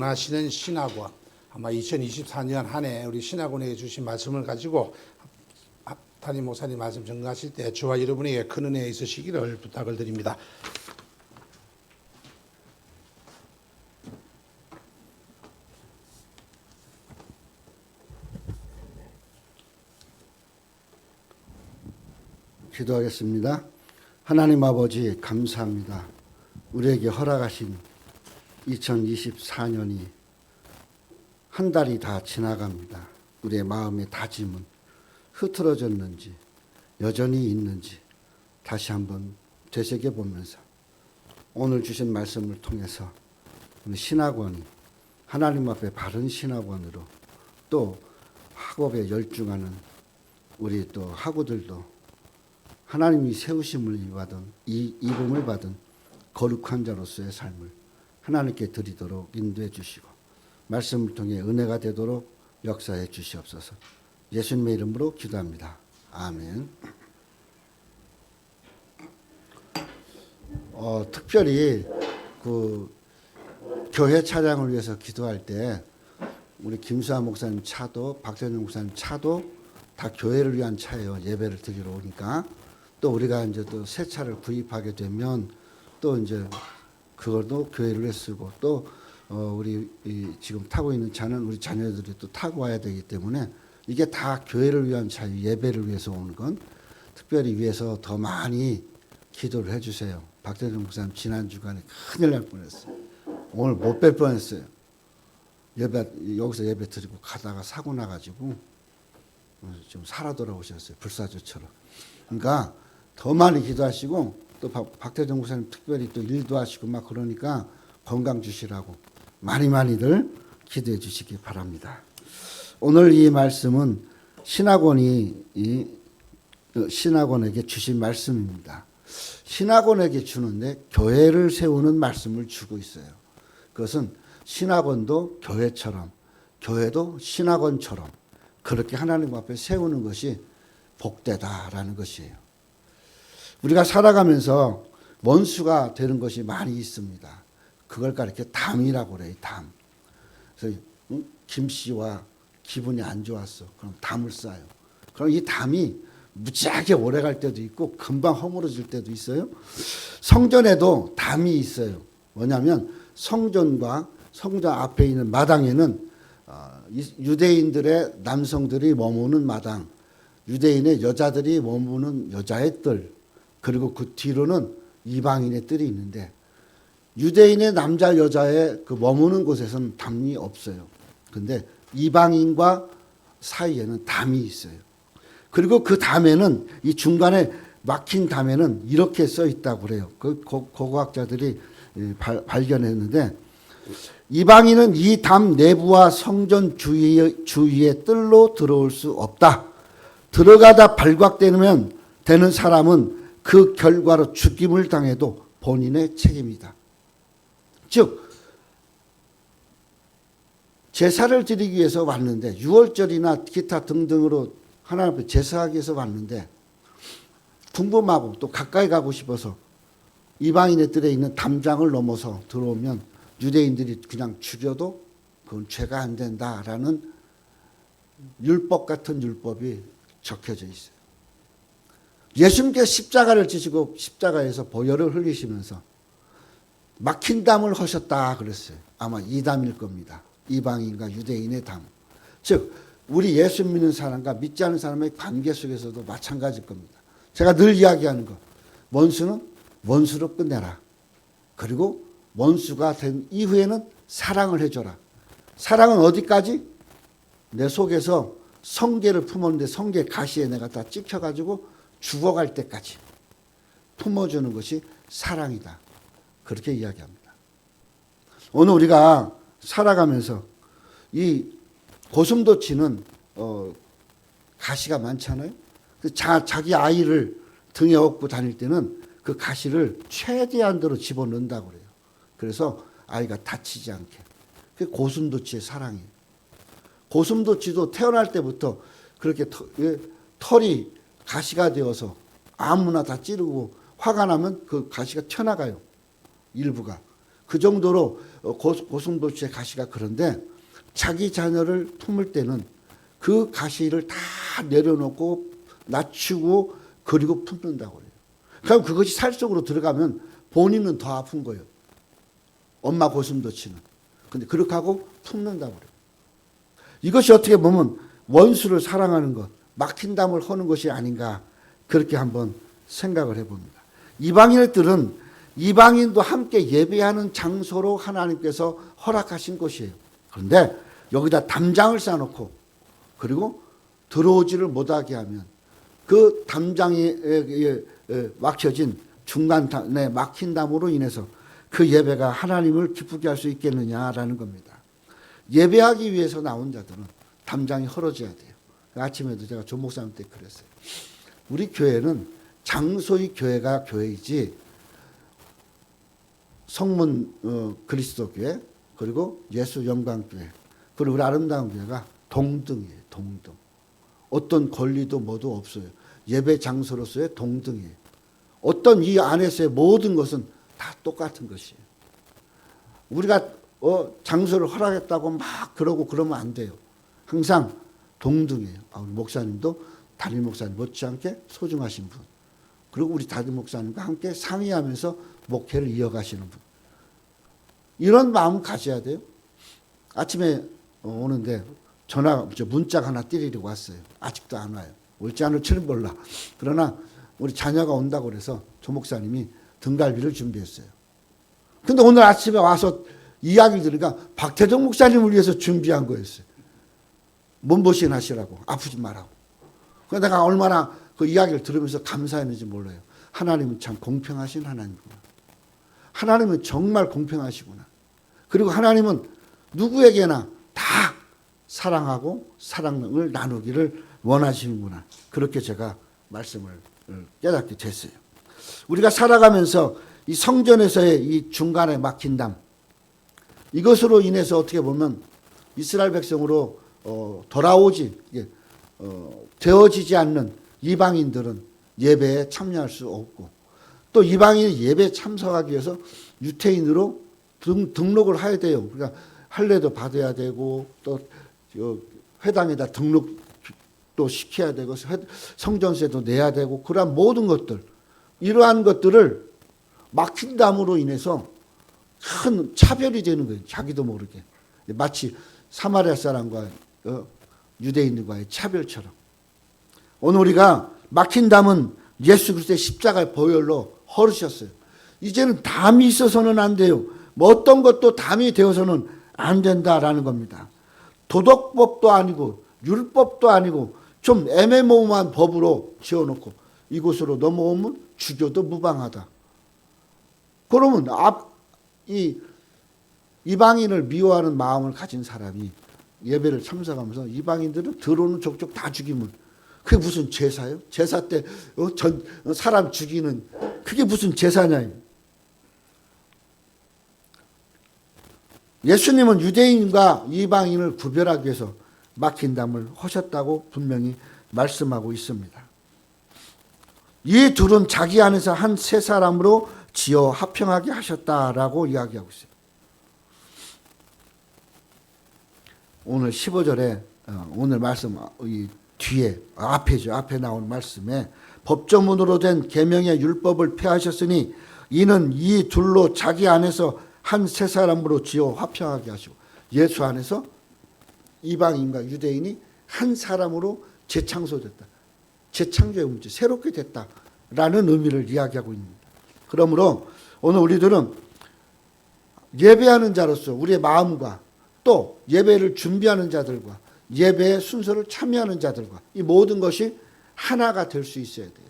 하시는 신학원, 아마 2024년 한 해 우리 신학원에 주신 말씀을 가지고 담임 목사님 말씀 전가하실 때 저와 여러분에게 큰 은혜 있으시기를 부탁을 드립니다. 기도하겠습니다. 하나님 아버지 감사합니다. 우리에게 허락하신 2024년이 한 달이 다 지나갑니다. 우리의 마음의 다짐은 흐트러졌는지 여전히 있는지 다시 한번 되새겨보면서 오늘 주신 말씀을 통해서 우리 신학원이 하나님 앞에 바른 신학원으로 또 학업에 열중하는 우리 또 학우들도 하나님이 세우심을 받은 이름을 받은 거룩한 자로서의 삶을 하나님께 드리도록 인도해 주시고 말씀을 통해 은혜가 되도록 역사해 주시옵소서. 예수님의 이름으로 기도합니다. 아멘. 특별히 그 교회 차량을 위해서 기도할 때 우리 김수아 목사님 차도 박재정 목사님 차도 다 교회를 위한 차예요. 예배를 드리러 오니까. 또 우리가 이제 또 새 차를 구입하게 되면 또 이제 그것도 교회를 위해 쓰고 또 우리 지금 타고 있는 차는 우리 자녀들이 또 타고 와야 되기 때문에 이게 다 교회를 위한 차예요. 예배를 위해서 오는 건 특별히 위해서 더 많이 기도를 해주세요. 박재정 목사님 지난 주간에 큰일 날 뻔했어요. 오늘 못 뵐 뻔했어요. 여기서 예배 드리고 가다가 사고 나가지고 좀 살아 돌아오셨어요. 불사조처럼. 그러니까 더 많이 기도하시고 또 박태정 목사님 특별히 또 일도 하시고 막 그러니까 건강 주시라고 많이들 기도해 주시기 바랍니다. 오늘 이 말씀은 신학원에게 주신 말씀입니다. 신학원에게 주는데 교회를 세우는 말씀을 주고 있어요. 그것은 신학원도 교회처럼 교회도 신학원처럼 그렇게 하나님 앞에 세우는 것이 복되다라는 것이에요. 우리가 살아가면서 원수가 되는 것이 많이 있습니다. 그걸 가리켜 담이라고 그래요. 담. 그래서 김 씨와 기분이 안 좋았어. 그럼 담을 쌓아요. 그럼 이 담이 무지하게 오래 갈 때도 있고 금방 허물어질 때도 있어요. 성전에도 담이 있어요. 뭐냐면 성전과 성전 앞에 있는 마당에는 유대인들의 남성들이 머무는 마당, 유대인의 여자들이 머무는 여자의 뜰, 그리고 그 뒤로는 이방인의 뜰이 있는데 유대인의 남자 여자의 그 머무는 곳에서는 담이 없어요. 근데 이방인과 사이에는 담이 있어요. 그리고 그 담에는 이 중간에 막힌 담에는 이렇게 써 있다고 그래요. 그 고고학자들이 발견했는데 이방인은 이 담 내부와 성전 주위의 뜰로 들어올 수 없다. 들어가다 발각되는 사람은 그 결과로 죽임을 당해도 본인의 책임이다. 즉 제사를 드리기 위해서 왔는데 유월절이나 기타 등등으로 하나님 앞에 제사하기 위해서 왔는데 궁금하고 또 가까이 가고 싶어서 이방인의 뜰에 있는 담장을 넘어서 들어오면 유대인들이 그냥 죽여도 그건 죄가 안 된다라는 율법 같은 율법이 적혀져 있어요. 예수님께서 십자가를 지시고 십자가에서 보혈을 흘리시면서 막힌 담을 하셨다 그랬어요. 아마 이 담일 겁니다. 이방인과 유대인의 담. 즉 우리 예수 믿는 사람과 믿지 않는 사람의 관계 속에서도 마찬가지일 겁니다. 제가 늘 이야기하는 거. 원수는 원수로 끝내라. 그리고 원수가 된 이후에는 사랑을 해줘라. 사랑은 어디까지? 내 속에서 성계를 품었는데 성계 가시에 내가 다 찍혀가지고 죽어갈 때까지 품어주는 것이 사랑이다. 그렇게 이야기합니다. 오늘 우리가 살아가면서 이 고슴도치는 가시가 많잖아요. 자기 아이를 등에 업고 다닐 때는 그 가시를 최대한대로 집어넣는다고 그래요. 그래서 아이가 다치지 않게. 그게 고슴도치의 사랑이에요. 고슴도치도 태어날 때부터 그렇게 털이 가시가 되어서 아무나 다 찌르고 화가 나면 그 가시가 튀어나가요. 일부가. 그 정도로 고슴도치의 가시가 그런데 자기 자녀를 품을 때는 그 가시를 다 내려놓고 낮추고 그리고 품는다고 그래요. 그럼 그것이 살 속으로 들어가면 본인은 더 아픈 거예요. 엄마 고슴도치는. 근데 그렇게 하고 품는다고 그래요. 이것이 어떻게 보면 원수를 사랑하는 것, 막힌 담을 허는 것이 아닌가 그렇게 한번 생각을 해봅니다. 이방인들은 이방인도 함께 예배하는 장소로 하나님께서 허락하신 곳이에요. 그런데 여기다 담장을 쌓아놓고 그리고 들어오지를 못하게 하면 그 담장에 막혀진 중간에 막힌 담으로 인해서 그 예배가 하나님을 기쁘게 할 수 있겠느냐라는 겁니다. 예배하기 위해서 나온 자들은 담장이 헐어져야 돼요. 아침에도 제가 조 목사님 때 그랬어요. 우리 교회는 장소의 교회가 교회이지 성문 그리스도 교회 그리고 예수 영광교회 그리고 우리 아름다운 교회가 동등이에요. 동등. 어떤 권리도 뭐도 없어요. 예배 장소로서의 동등이에요. 어떤 이 안에서의 모든 것은 다 똑같은 것이에요. 우리가 장소를 허락했다고 막 그러고 그러면 안 돼요. 항상 동등이에요. 우리 목사님도 담임 목사님 못지않게 소중하신 분. 그리고 우리 담임 목사님과 함께 상의하면서 목회를 이어가시는 분. 이런 마음 가져야 돼요. 아침에 오는데 문자가 하나 띠리리고 왔어요. 아직도 안 와요. 올지 안 올지는 몰라. 그러나 우리 자녀가 온다고 그래서 조 목사님이 등갈비를 준비했어요. 근데 오늘 아침에 와서 이야기를 들으니까 박태정 목사님을 위해서 준비한 거였어요. 몸보신 하시라고. 아프지 말라고. 그래서 내가 얼마나 그 이야기를 들으면서 감사했는지 몰라요. 하나님은 참 공평하신 하나님이구나. 하나님은 정말 공평하시구나. 그리고 하나님은 누구에게나 다 사랑하고 사랑을 나누기를 원하시는구나. 그렇게 제가 말씀을 깨닫게 됐어요. 우리가 살아가면서 이 성전에서의 이 중간에 막힌 담, 이것으로 인해서 어떻게 보면 이스라엘 백성으로 되어지지 않는 이방인들은 예배에 참여할 수 없고 또 이방인이 예배에 참석하기 위해서 유태인으로 등록을 해야 돼요. 그러니까 할례도 받아야 되고 또 회당에다 등록도 시켜야 되고 성전세도 내야 되고 그러한 모든 것들 이러한 것들을 막힌 담으로 인해서 큰 차별이 되는 거예요. 자기도 모르게. 마치 사마리아 사람과 유대인들과의 차별처럼. 오늘 우리가 막힌 담은 예수 그리스도의 십자가의 보혈로 헐으셨어요. 이제는 담이 있어서는 안 돼요. 뭐 어떤 것도 담이 되어서는 안 된다라는 겁니다. 도덕법도 아니고 율법도 아니고 좀 애매모호한 법으로 지어놓고 이곳으로 넘어오면 죽여도 무방하다. 그러면 이 이방인을 미워하는 마음을 가진 사람이 예배를 참석하면서 이방인들은 들어오는 족족 다 죽이면 그게 무슨 제사예요? 제사 때 사람 죽이는 그게 무슨 제사냐. 예수님은 유대인과 이방인을 구별하기 위해서 막힌 담을 하셨다고 분명히 말씀하고 있습니다. 이 둘은 자기 안에서 한 세 사람으로 지어 합평하게 하셨다라고 이야기하고 있어요. 오늘 15절에 오늘 말씀 이 뒤에 앞에 나온 말씀에 법조문으로 된 계명의 율법을 폐하셨으니 이는 이 둘로 자기 안에서 한 세 사람으로 지어 화평하게 하시고 예수 안에서 이방인과 유대인이 한 사람으로 재창조됐다. 재창조의 문제 새롭게 됐다라는 의미를 이야기하고 있습니다. 그러므로 오늘 우리들은 예배하는 자로서 우리의 마음과 또 예배를 준비하는 자들과 예배의 순서를 참여하는 자들과 이 모든 것이 하나가 될 수 있어야 돼요.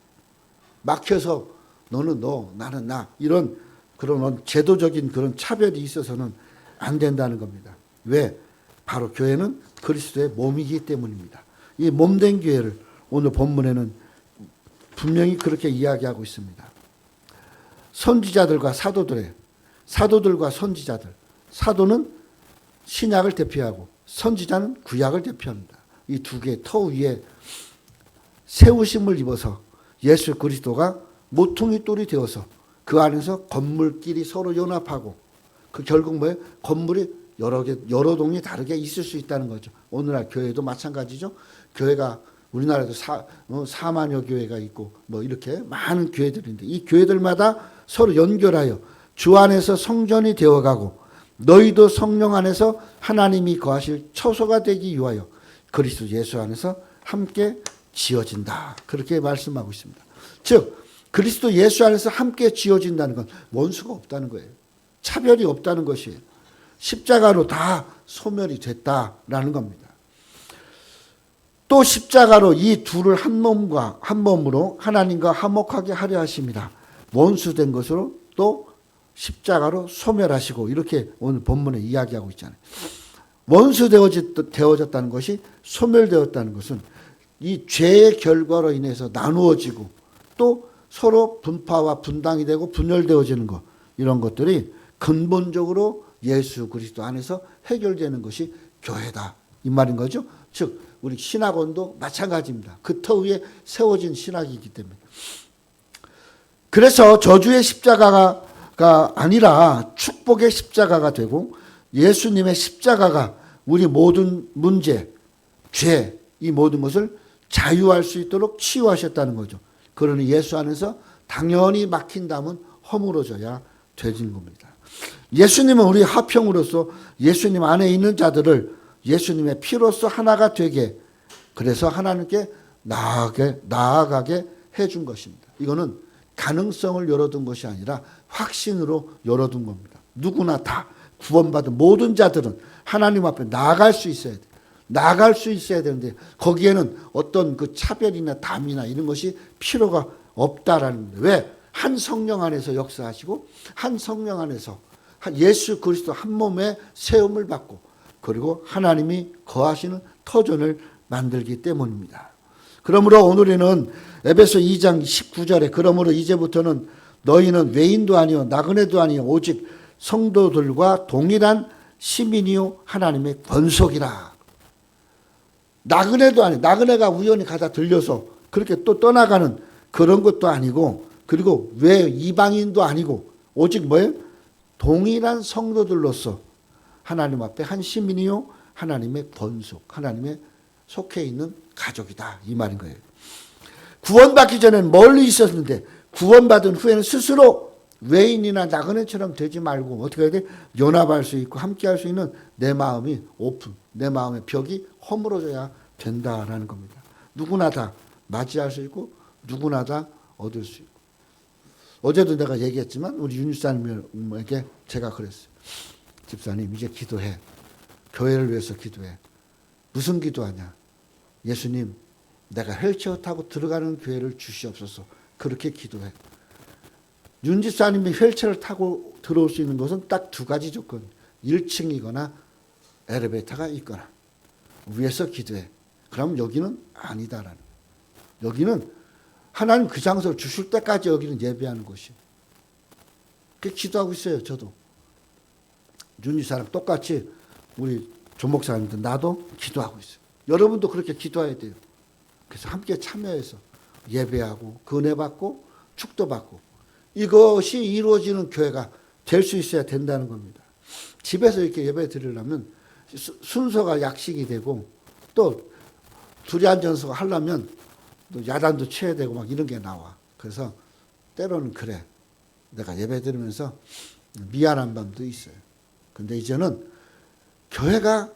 막혀서 너는 너, 나는 나 이런 그런 제도적인 그런 차별이 있어서는 안 된다는 겁니다. 왜? 바로 교회는 그리스도의 몸이기 때문입니다. 이 몸된 교회를 오늘 본문에는 분명히 그렇게 이야기하고 있습니다. 선지자들과 사도들과 선지자들. 사도는 신약을 대표하고 선지자는 구약을 대표합니다. 이 두 개의 터 위에 세우심을 입어서 예수 그리스도가 모퉁이 돌이 되어서 그 안에서 건물끼리 서로 연합하고 그 결국 뭐예요? 건물이 여러 동이 다르게 있을 수 있다는 거죠. 오늘날 교회도 마찬가지죠. 교회가 우리나라에도 4만여 교회가 있고 뭐 이렇게 많은 교회들인데 이 교회들마다 서로 연결하여 주 안에서 성전이 되어가고 너희도 성령 안에서 하나님이 거하실 처소가 되기 위하여 그리스도 예수 안에서 함께 지어진다. 그렇게 말씀하고 있습니다. 즉 그리스도 예수 안에서 함께 지어진다는 건 원수가 없다는 거예요. 차별이 없다는 것이에요. 십자가로 다 소멸이 됐다라는 겁니다. 또 십자가로 이 둘을 한 몸으로 하나님과 화목하게 하려 하십니다. 원수된 것으로 또 십자가로 소멸하시고 이렇게 오늘 본문에 이야기하고 있잖아요. 원수 되어졌다는 것이 소멸되었다는 것은 이 죄의 결과로 인해서 나누어지고 또 서로 분파와 분당이 되고 분열되어지는 것 이런 것들이 근본적으로 예수 그리스도 안에서 해결되는 것이 교회다 이 말인 거죠. 즉 우리 신학원도 마찬가지입니다. 그 터 위에 세워진 신학이기 때문에. 그래서 저주의 십자가가 아니라 축복의 십자가가 되고 예수님의 십자가가 우리 모든 문제, 죄, 이 모든 것을 자유할 수 있도록 치유하셨다는 거죠. 그러니 예수 안에서 당연히 막힌 담은 허물어져야 되는 겁니다. 예수님은 우리 화평으로서 예수님 안에 있는 자들을 예수님의 피로서 하나가 되게 그래서 하나님께 나아가게 해준 것입니다. 이거는 가능성을 열어둔 것이 아니라 확신으로 열어둔 겁니다. 누구나 다 구원받은 모든 자들은 하나님 앞에 나아갈 수 있어야 돼. 나아갈 수 있어야 되는데 거기에는 어떤 그 차별이나 담이나 이런 것이 필요가 없다라는 거예요. 왜? 한 성령 안에서 역사하시고 한 성령 안에서 예수 그리스도 한 몸에 세움을 받고 그리고 하나님이 거하시는 터전을 만들기 때문입니다. 그러므로 오늘에는 에베소 2장 19절에 그러므로 이제부터는 너희는 외인도 아니요 나그네도 아니요 오직 성도들과 동일한 시민이요 하나님의 권속이라. 나그네도 아니요. 나그네가 우연히 가다 들려서 그렇게 또 떠나가는 그런 것도 아니고 그리고 왜 이방인도 아니고 오직 뭐예요? 동일한 성도들로서 하나님 앞에 한 시민이요 하나님의 권속, 하나님의 속해 있는 가족이다 이 말인 거예요. 구원받기 전에는 멀리 있었는데 구원받은 후에는 스스로 외인이나 나그네처럼 되지 말고 어떻게 해야 돼? 연합할 수 있고 함께할 수 있는 내 마음이 오픈, 내 마음의 벽이 허물어져야 된다라는 겁니다. 누구나 다 맞이할 수 있고 누구나 다 얻을 수 있고. 어제도 내가 얘기했지만 우리 윤 집사님에게 제가 그랬어요. 집사님 이제 기도해. 교회를 위해서 기도해. 무슨 기도하냐. 예수님 내가 휠체어 타고 들어가는 교회를 주시옵소서. 그렇게 기도해. 윤 집사님이 휠체어를 타고 들어올 수 있는 것은 딱 두 가지 조건. 1층이거나 엘리베이터가 있거나 위에서 기도해. 그럼 여기는 아니다라는. 여기는 하나님 그 장소를 주실 때까지 여기는 예배하는 곳이에요. 그렇게 기도하고 있어요. 저도. 윤 집사랑 똑같이 우리 조 목사님도 나도 기도하고 있어요. 여러분도 그렇게 기도해야 돼요. 그래서 함께 참여해서 예배하고 은혜받고 축도받고 이것이 이루어지는 교회가 될 수 있어야 된다는 겁니다. 집에서 이렇게 예배 드리려면 순서가 약식이 되고 또 둘이 앉아서 하려면 또 야단도 쳐야 되고 막 이런 게 나와. 그래서 때로는 그래. 내가 예배 드리면서 미안한 밤도 있어요. 근데 이제는 교회가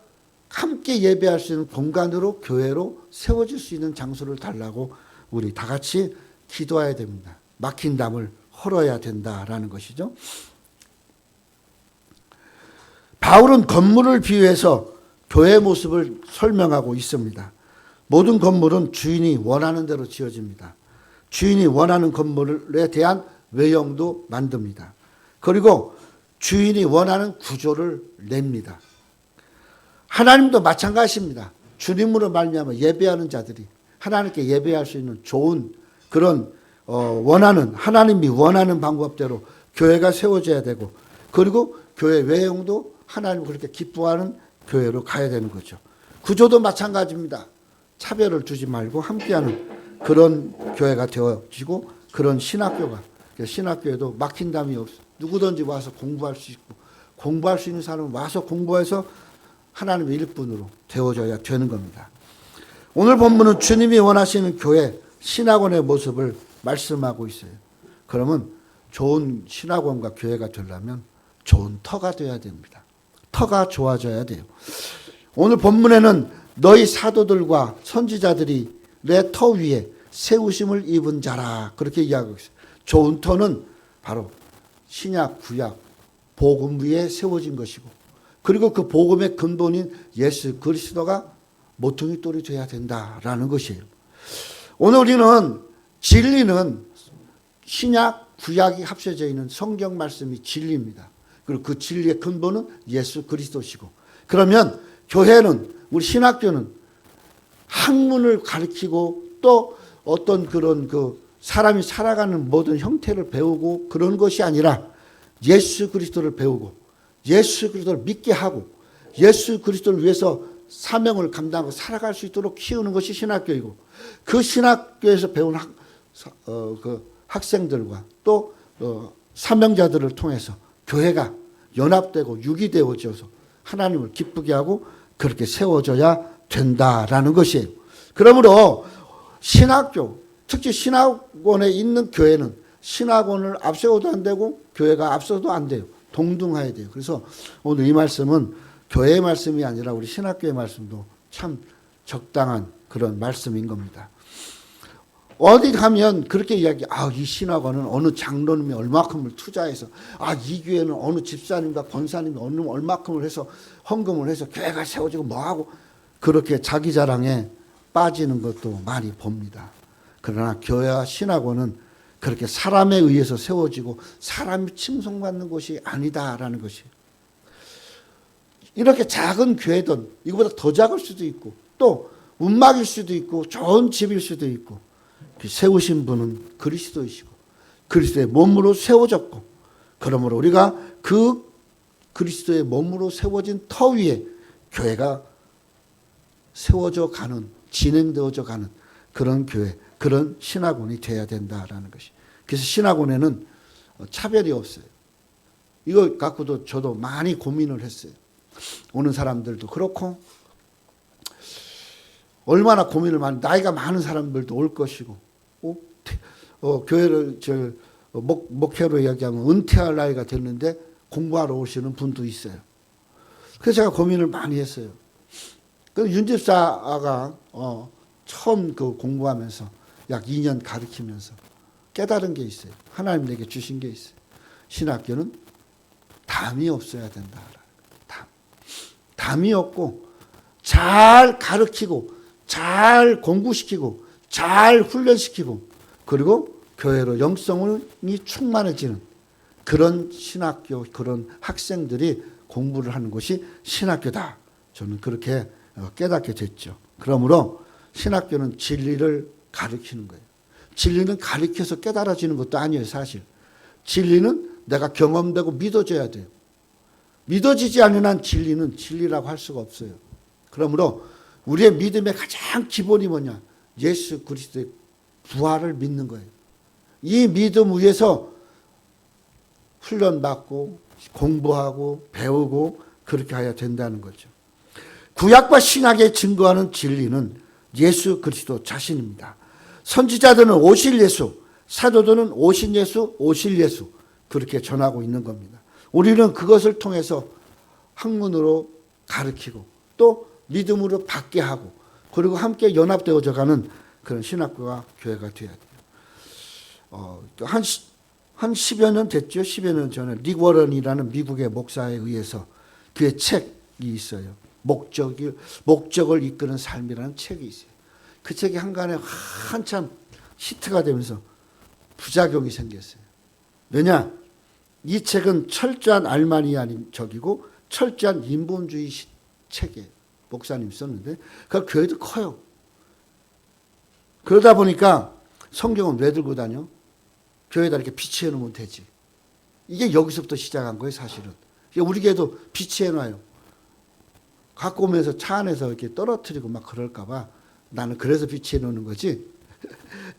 함께 예배할 수 있는 공간으로 교회로 세워질 수 있는 장소를 달라고 우리 다 같이 기도해야 됩니다. 막힌 담을 헐어야 된다라는 것이죠. 바울은 건물을 비유해서 교회의 모습을 설명하고 있습니다. 모든 건물은 주인이 원하는 대로 지어집니다. 주인이 원하는 건물에 대한 외형도 만듭니다. 그리고 주인이 원하는 구조를 냅니다. 하나님도 마찬가지입니다. 주님으로 말미암아 예배하는 자들이 하나님께 예배할 수 있는 좋은 그런 원하는 하나님이 원하는 방법대로 교회가 세워져야 되고 그리고 교회 외형도 하나님을 그렇게 기뻐하는 교회로 가야 되는 거죠. 구조도 마찬가지입니다. 차별을 두지 말고 함께하는 그런 교회가 되어지고 그런 신학교가 신학교에도 막힌 담이 없어. 누구든지 와서 공부할 수 있고 공부할 수 있는 사람은 와서 공부해서 하나님의 일꾼으로 되어져야 되는 겁니다. 오늘 본문은 주님이 원하시는 교회, 신학원의 모습을 말씀하고 있어요. 그러면 좋은 신학원과 교회가 되려면 좋은 터가 되어야 됩니다. 터가 좋아져야 돼요. 오늘 본문에는 너희 사도들과 선지자들이 내 터 위에 세우심을 입은 자라 그렇게 이야기하고 있어요. 좋은 터는 바로 신약, 구약, 복음 위에 세워진 것이고 그리고 그 복음의 근본인 예수 그리스도가 모퉁이 돌이 되어야 된다라는 것이에요. 오늘 우리는 진리는 신약, 구약이 합쳐져 있는 성경 말씀이 진리입니다. 그리고 그 진리의 근본은 예수 그리스도시고 그러면 교회는 우리 신학교는 학문을 가르치고 또 어떤 그런 사람이 살아가는 모든 형태를 배우고 그런 것이 아니라 예수 그리스도를 배우고 예수 그리스도를 믿게 하고 예수 그리스도를 위해서 사명을 감당하고 살아갈 수 있도록 키우는 것이 신학교이고 그 신학교에서 배운 학생들과 또 사명자들을 통해서 교회가 연합되고 유기되어져서 하나님을 기쁘게 하고 그렇게 세워져야 된다라는 것이에요. 그러므로 신학교, 특히 신학원에 있는 교회는 신학원을 앞세워도 안 되고 교회가 앞서도 안 돼요. 동등해야 돼요. 그래서 오늘 이 말씀은 교회의 말씀이 아니라 우리 신학교의 말씀도 참 적당한 그런 말씀인 겁니다. 어디 가면 그렇게 이 신학원은 어느 장로님이 얼마큼을 투자해서 이 교회는 어느 집사님과 권사님이 얼마큼을 해서 헌금을 해서 교회가 세워지고 뭐하고 그렇게 자기 자랑에 빠지는 것도 많이 봅니다. 그러나 교회와 신학원은 그렇게 사람에 의해서 세워지고 사람이 칭송받는 것이 아니다라는 것이에요. 이렇게 작은 교회든 이거보다 더 작을 수도 있고 또 운막일 수도 있고 좋은 집일 수도 있고 세우신 분은 그리스도이시고 그리스도의 몸으로 세워졌고 그러므로 우리가 그 그리스도의 몸으로 세워진 터 위에 교회가 세워져 가는 진행되어져 가는 그런 교회 그런 신학원이 되어야 된다라는 것이. 그래서 신학원에는 차별이 없어요. 이거 갖고도 저도 많이 고민을 했어요. 오는 사람들도 그렇고 얼마나 고민을 많이 나이가 많은 사람들도 올 것이고 교회를 목회로 이야기하면 은퇴할 나이가 됐는데 공부하러 오시는 분도 있어요. 그래서 제가 고민을 많이 했어요. 그 윤 집사가 처음 공부하면서 약 2년 가르치면서 깨달은 게 있어요. 하나님 내게 주신 게 있어요. 신학교는 담이 없어야 된다. 담이 없고 잘 가르치고 잘 공부시키고 잘 훈련시키고 그리고 교회로 영성이 충만해지는 그런 신학교 그런 학생들이 공부를 하는 것이 신학교다. 저는 그렇게 깨닫게 됐죠. 그러므로 신학교는 진리를 가르치는 거예요. 진리는 가르쳐서 깨달아지는 것도 아니에요. 사실 진리는 내가 경험되고 믿어져야 돼요. 믿어지지 않는 한 진리는 진리라고 할 수가 없어요. 그러므로 우리의 믿음의 가장 기본이 뭐냐? 예수 그리스도의 부활을 믿는 거예요. 이 믿음 위에서 훈련받고 공부하고 배우고 그렇게 해야 된다는 거죠. 구약과 신약에 증거하는 진리는 예수 그리스도 자신입니다. 선지자들은 오실 예수, 사도들은 오신 예수, 오실 예수 그렇게 전하고 있는 겁니다. 우리는 그것을 통해서 학문으로 가르치고 또 믿음으로 받게 하고 그리고 함께 연합되어져 가는 그런 신학교와 교회가 되어야 돼요. 한 10여 년 됐죠. 10여 년 전에 릭 워런이라는 미국의 목사에 의해서 그의 책이 있어요. 목적을 이끄는 삶이라는 책이 있어요. 그 책이 한간에 한참 히트가 되면서 부작용이 생겼어요. 왜냐? 이 책은 철저한 알마니아적이고 철저한 인본주의 책이에요. 목사님 썼는데 그 교회도 커요. 그러다 보니까 성경은 왜 들고 다녀? 교회에다 이렇게 비치해 놓으면 되지. 이게 여기서부터 시작한 거예요, 사실은. 우리 교회도 비치해 놔요. 갖고 오면서 차 안에서 이렇게 떨어뜨리고 막 그럴까 봐 나는 그래서 비치해 놓는 거지.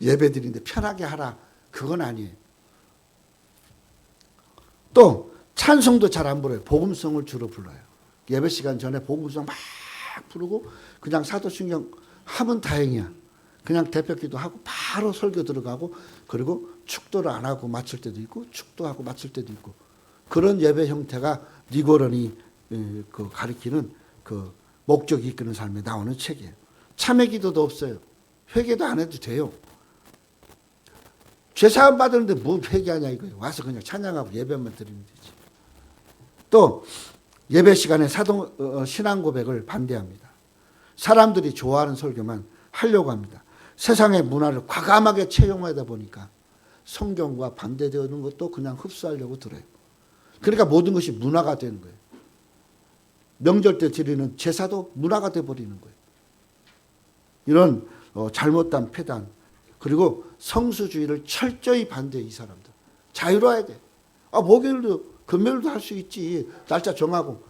예배 드리는데 편하게 하라. 그건 아니에요. 또 찬송도 잘 안 불러요. 복음성을 주로 불러요. 예배 시간 전에 복음성 막 부르고 그냥 사도신경 하면 다행이야. 그냥 대표기도 하고 바로 설교 들어가고 그리고 축도를 안 하고 마칠 때도 있고 축도하고 마칠 때도 있고 그런 예배 형태가 니고런이 그 가리키는 그 목적이 이끄는 삶에 나오는 책이에요. 참회 기도도 없어요. 회개도 안 해도 돼요. 죄사함 받았는데 뭐 회개하냐 이거예요. 와서 그냥 찬양하고 예배만 드리면 되지. 또 예배 시간에 신앙 고백을 반대합니다. 사람들이 좋아하는 설교만 하려고 합니다. 세상의 문화를 과감하게 채용하다 보니까 성경과 반대되는 것도 그냥 흡수하려고 들어요. 그러니까 모든 것이 문화가 되는 거예요. 명절 때 드리는 제사도 문화가 돼버리는 거예요. 이런 잘못된 폐단 그리고 성수주의를 철저히 반대해 이 사람들. 자유로워야 돼. 목요일도 금요일도 할 수 있지. 날짜 정하고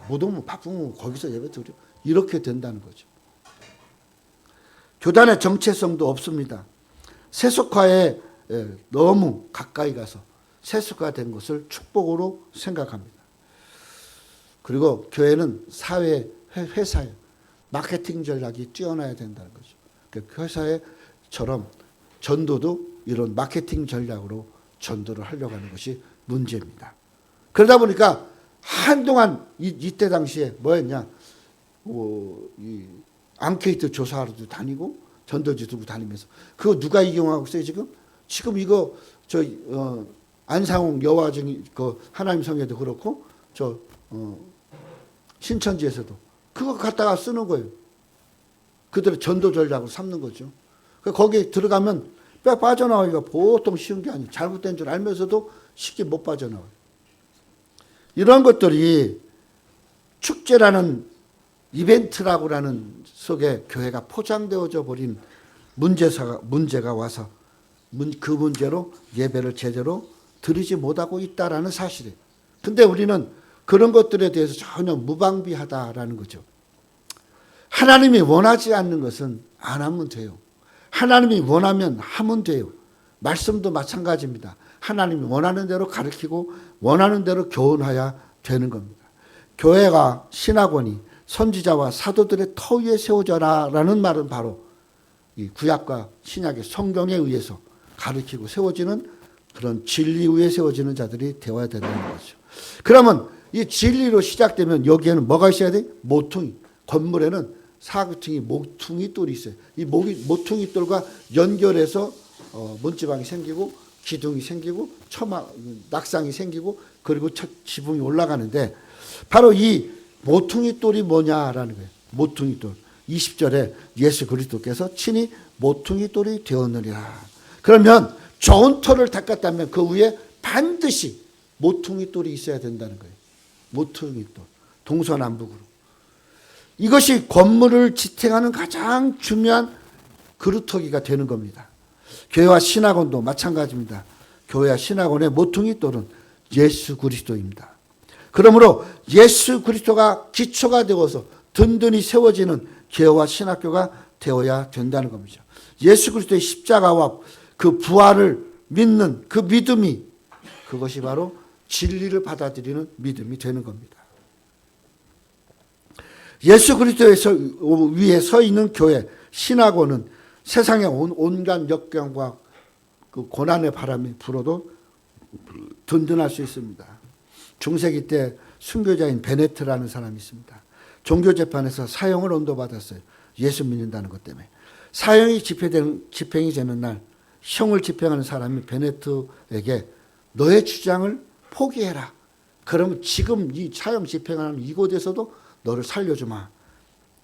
못 오면 바쁘면 거기서 예배 드려. 이렇게 된다는 거죠. 교단의 정체성도 없습니다. 세속화에 너무 가까이 가서 세속화된 것을 축복으로 생각합니다. 그리고 교회는 사회, 회사에 마케팅 전략이 뛰어나야 된다는 거죠. 그 회사에처럼 전도도 이런 마케팅 전략으로 전도를 하려고 하는 것이 문제입니다. 그러다 보니까 한동안 이때 당시에 뭐였냐, 이 앙케이트 조사하러도 다니고 전도지 들고 다니면서 그거 누가 이용하고 있어요 지금? 지금 이거 안상홍 여화정이 그 하나님 성에도 그렇고 신천지에서도 그거 갖다가 쓰는 거예요. 그들의 전도 전략으로 삼는 거죠. 거기에 들어가면 빠져나오기가 보통 쉬운 게 아니에요. 잘못된 줄 알면서도 쉽게 못 빠져나와요. 이런 것들이 축제라는 이벤트라고라는 속에 교회가 포장되어져 버린 문제가 와서 그 문제로 예배를 제대로 드리지 못하고 있다라는 사실이에요. 근데 우리는 그런 것들에 대해서 전혀 무방비하다라는 거죠. 하나님이 원하지 않는 것은 안 하면 돼요. 하나님이 원하면 하면 돼요. 말씀도 마찬가지입니다. 하나님이 원하는 대로 가르치고 원하는 대로 교훈해야 되는 겁니다. 교회가 신학원이 선지자와 사도들의 터 위에 세워져라라는 말은 바로 이 구약과 신약의 성경에 의해서 가르치고 세워지는 그런 진리 위에 세워지는 자들이 되어야 된다는 거죠. 그러면 이 진리로 시작되면 여기에는 뭐가 있어야 돼? 모퉁이. 건물에는 사구퉁이 모퉁이 돌이 있어요. 이 모퉁이 돌과 연결해서 문지방이 생기고 기둥이 생기고 낙상이 생기고 그리고 지붕이 올라가는데 바로 이 모퉁이 돌이 뭐냐라는 거예요. 모퉁이 돌. 20절에 예수 그리스도께서 친히 모퉁이 돌이 되었느니라. 그러면 좋은 터를 닦았다면 그 위에 반드시 모퉁이 돌이 있어야 된다는 거예요. 모퉁이 돌. 동서남북으로. 이것이 건물을 지탱하는 가장 중요한 그루터기가 되는 겁니다. 교회와 신학원도 마찬가지입니다. 교회와 신학원의 모퉁이 돌은 예수 그리스도입니다. 그러므로 예수 그리스도가 기초가 되어서 든든히 세워지는 교회와 신학교가 되어야 된다는 겁니다. 예수 그리스도의 십자가와 그 부활을 믿는 그 믿음이 그것이 바로 진리를 받아들이는 믿음이 되는 겁니다. 예수 그리스도 위에 서 있는 교회, 신학원은 세상의 온갖 역경과 그 고난의 바람이 불어도 든든할 수 있습니다. 중세기 때 순교자인 베네트라는 사람이 있습니다. 종교재판에서 사형을 언도받았어요. 예수 믿는다는 것 때문에. 사형이 집행이 되는 날 형을 집행하는 사람이 베네트에게 너의 주장을 포기해라. 그러면 지금 이 사형 집행하는 이곳에서도 너를 살려주마.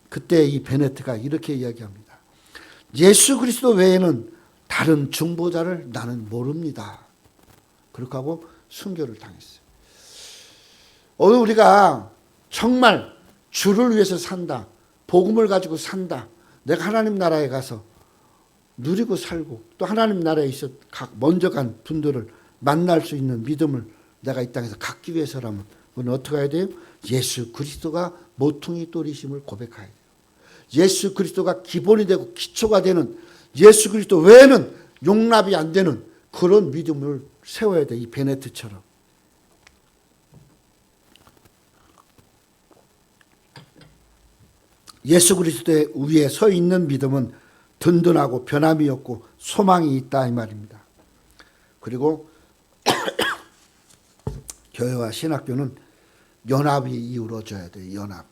그때 이 베네트가 이렇게 이야기합니다. 예수 그리스도 외에는 다른 중보자를 나는 모릅니다. 그렇게 하고 순교를 당했어요. 오늘 우리가 정말 주를 위해서 산다. 복음을 가지고 산다. 내가 하나님 나라에 가서 누리고 살고 또 하나님 나라에 있어 먼저 간 분들을 만날 수 있는 믿음을 내가 이 땅에서 갖기 위해서라면 우리는 어떻게 해야 돼요? 예수 그리스도가 모퉁이 돌이심을 고백해야 돼요. 예수 그리스도가 기본이 되고 기초가 되는 예수 그리스도 외에는 용납이 안 되는 그런 믿음을 세워야 돼. 이 베네트처럼. 예수 그리스도의 위에 서 있는 믿음은 든든하고 변함이 없고 소망이 있다 이 말입니다. 그리고 교회와 신학교는 연합이 이루어져야 돼요. 연합.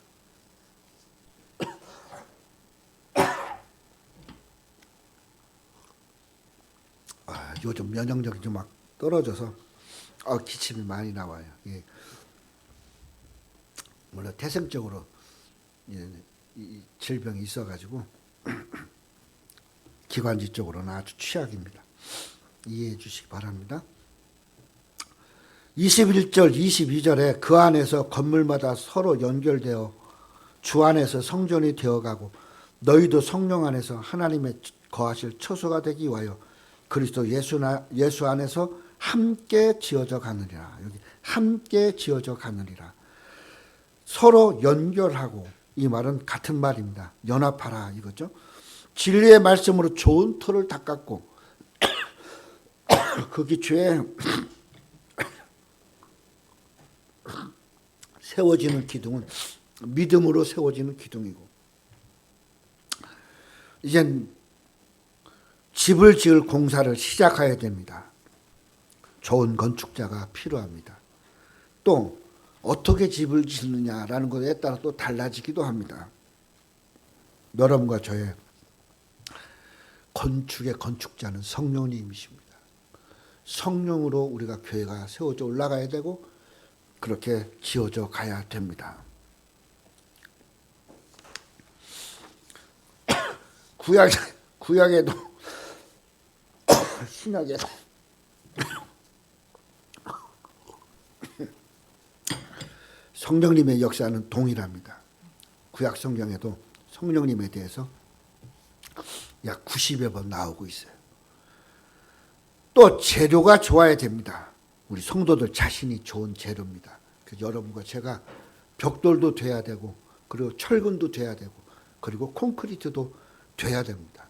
요즘 면역력이 좀 막 떨어져서 기침이 많이 나와요. 예. 물론 태생적으로 이 질병이 있어가지고 기관지 쪽으로는 아주 취약입니다. 이해해 주시기 바랍니다. 21절, 22절에 그 안에서 건물마다 서로 연결되어 주 안에서 성전이 되어가고 너희도 성령 안에서 하나님의 거하실 처소가 되기 위하여 그리스도 예수 안에서 함께 지어져 가느니라. 여기 함께 지어져 가느니라. 서로 연결하고 이 말은 같은 말입니다. 연합하라 이거죠. 진리의 말씀으로 좋은 터를 닦았고 그 기초에 세워지는 기둥은 믿음으로 세워지는 기둥이고 이젠 집을 지을 공사를 시작해야 됩니다. 좋은 건축자가 필요합니다. 또 어떻게 집을 짓느냐라는 것에 따라 또 달라지기도 합니다. 여러분과 저의 건축의 건축자는 성령님이십니다. 성령으로 우리가 교회가 세워져 올라가야 되고 그렇게 지어져 가야 됩니다. 구약에도 신약에도 성령님의 역사는 동일합니다. 구약 성경에도 성령님에 대해서 약 90여 번 나오고 있어요. 또 재료가 좋아야 됩니다. 우리 성도들 자신이 좋은 재료입니다. 그래서 여러분과 제가 벽돌도 돼야 되고 그리고 철근도 돼야 되고 그리고 콘크리트도 돼야 됩니다.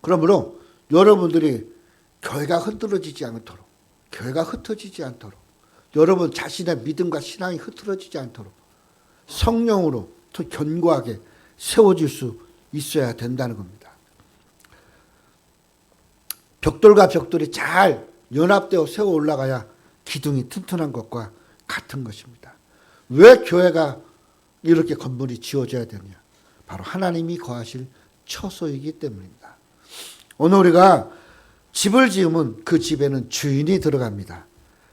그러므로 여러분들이 교회가 흐트러지지 않도록 교회가 흩어지지 않도록 여러분 자신의 믿음과 신앙이 흐트러지지 않도록 성령으로 더 견고하게 세워질 수 있어야 된다는 겁니다. 벽돌과 벽돌이 잘 연합되어 세워 올라가야 기둥이 튼튼한 것과 같은 것입니다. 왜 교회가 이렇게 건물이 지어져야 되느냐? 바로 하나님이 거하실 처소이기 때문입니다. 오늘 우리가 집을 지으면 그 집에는 주인이 들어갑니다.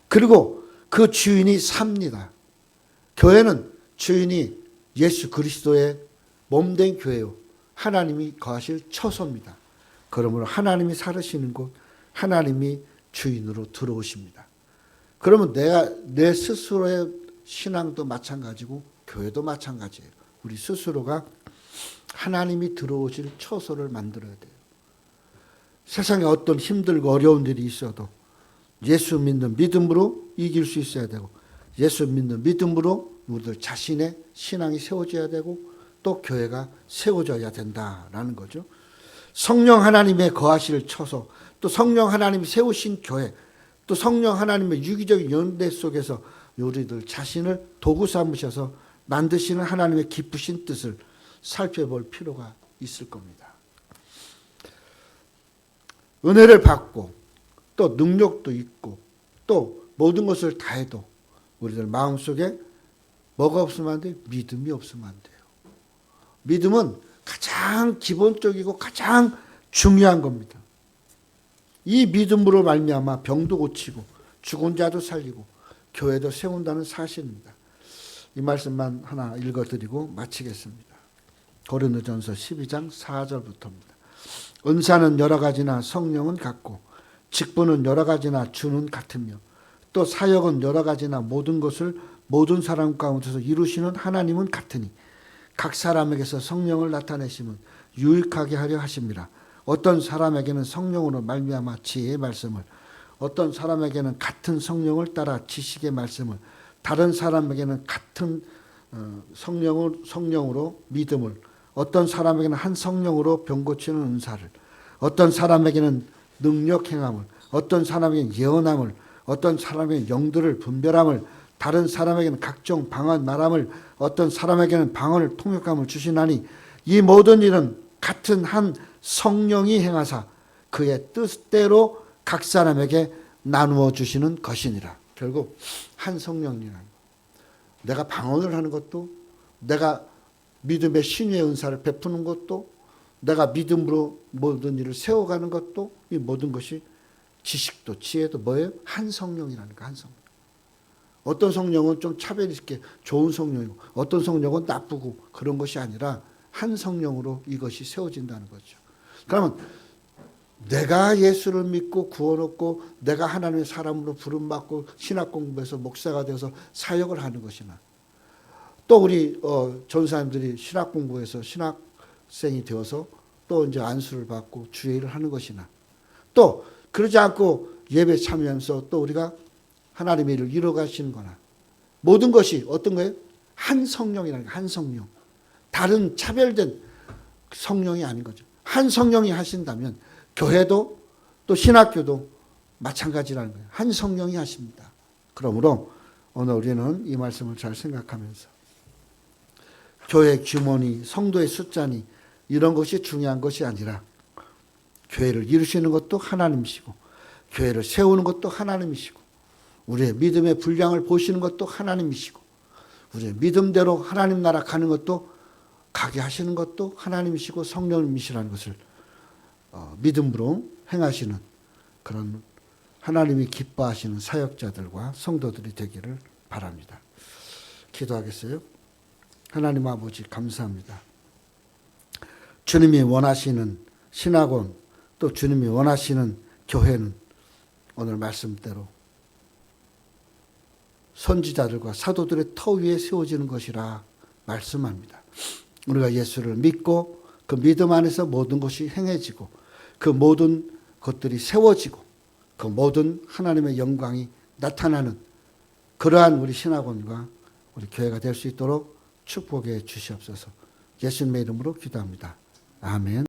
그리고 그 주인이 삽니다. 교회는 주인이 예수 그리스도의 몸된 교회요. 하나님이 거하실 처소입니다. 그러므로 하나님이 살으시는 곳, 하나님이 주인으로 들어오십니다. 그러면 내 스스로의 신앙도 마찬가지고 교회도 마찬가지예요. 우리 스스로가 하나님이 들어오실 처소를 만들어야 돼요. 세상에 어떤 힘들고 어려운 일이 있어도 예수 믿는 믿음으로 이길 수 있어야 되고 예수 믿는 믿음으로 우리들 자신의 신앙이 세워져야 되고 또 교회가 세워져야 된다라는 거죠. 성령 하나님의 거하실 처소, 또 성령 하나님이 세우신 교회, 또 성령 하나님의 유기적인 연대 속에서 우리들 자신을 도구 삼으셔서 만드시는 하나님의 기쁘신 뜻을 살펴볼 필요가 있을 겁니다. 은혜를 받고 또 능력도 있고 또 모든 것을 다 해도 우리들 마음속에 뭐가 없으면 안 돼요? 믿음이 없으면 안 돼요. 믿음은 가장 기본적이고 가장 중요한 겁니다. 이 믿음으로 말미암아 병도 고치고 죽은 자도 살리고 교회도 세운다는 사실입니다. 이 말씀만 하나 읽어드리고 마치겠습니다. 고린도전서 12장 4절부터입니다. 은사는 여러 가지나 성령은 같고 직분은 여러 가지나 주는 같으며 또 사역은 여러 가지나 모든 것을 모든 사람 가운데서 이루시는 하나님은 같으니 각 사람에게서 성령을 나타내시면 유익하게 하려 하심이라. 어떤 사람에게는 성령으로 말미암아 지혜의 말씀을, 어떤 사람에게는 같은 성령을 따라 지식의 말씀을, 다른 사람에게는 같은 성령으로 믿음을, 어떤 사람에게는 한 성령으로 병 고치는 은사를, 어떤 사람에게는 능력 행함을, 어떤 사람에게는 예언함을, 어떤 사람에게는 영들을 분별함을, 다른 사람에게는 각종 방언 말함을 어떤 사람에게는 방언을 통역함을 주시나니 이 모든 일은 같은 한 성령이 행하사 그의 뜻대로 각 사람에게 나누어 주시는 것이니라. 결국 한 성령이라는 거. 내가 방언을 하는 것도, 내가 믿음의 신유의 은사를 베푸는 것도, 내가 믿음으로 모든 일을 세워가는 것도, 이 모든 것이 지식도 지혜도 뭐예요? 한 성령이라는 거. 한 성령. 어떤 성령은 좀 차별 있게 좋은 성령이고 어떤 성령은 나쁘고 그런 것이 아니라 한 성령으로 이것이 세워진다는 거죠. 그러면 내가 예수를 믿고 구원 얻고 내가 하나님의 사람으로 부름받고 신학 공부해서 목사가 되어서 사역을 하는 것이나 또 우리 전사님들이 신학 공부해서 신학생이 되어서 또 이제 안수를 받고 주일을 하는 것이나 또 그러지 않고 예배 참여하면서 또 우리가 하나님의 일을 이뤄가시는 거나 모든 것이 어떤 거예요? 한 성령이라는 거예요. 한 성령. 다른 차별된 성령이 아닌 거죠. 한 성령이 하신다면 교회도 또 신학교도 마찬가지라는 거예요. 한 성령이 하십니다. 그러므로 오늘 우리는 이 말씀을 잘 생각하면서 교회 규모니 성도의 숫자니 이런 것이 중요한 것이 아니라 교회를 이루시는 것도 하나님이시고 교회를 세우는 것도 하나님이시고 우리의 믿음의 분량을 보시는 것도 하나님이시고 우리의 믿음대로 하나님 나라 가는 것도 가게 하시는 것도 하나님이시고 성령님이시라는 것을 믿음으로 행하시는 그런 하나님이 기뻐하시는 사역자들과 성도들이 되기를 바랍니다. 기도하겠어요? 하나님 아버지 감사합니다. 주님이 원하시는 신학원 또 주님이 원하시는 교회는 오늘 말씀대로 선지자들과 사도들의 터 위에 세워지는 것이라 말씀합니다. 우리가 예수를 믿고 그 믿음 안에서 모든 것이 행해지고 그 모든 것들이 세워지고 그 모든 하나님의 영광이 나타나는 그러한 우리 신학원과 우리 교회가 될 수 있도록 축복해 주시옵소서. 예수님의 이름으로 기도합니다. 아멘.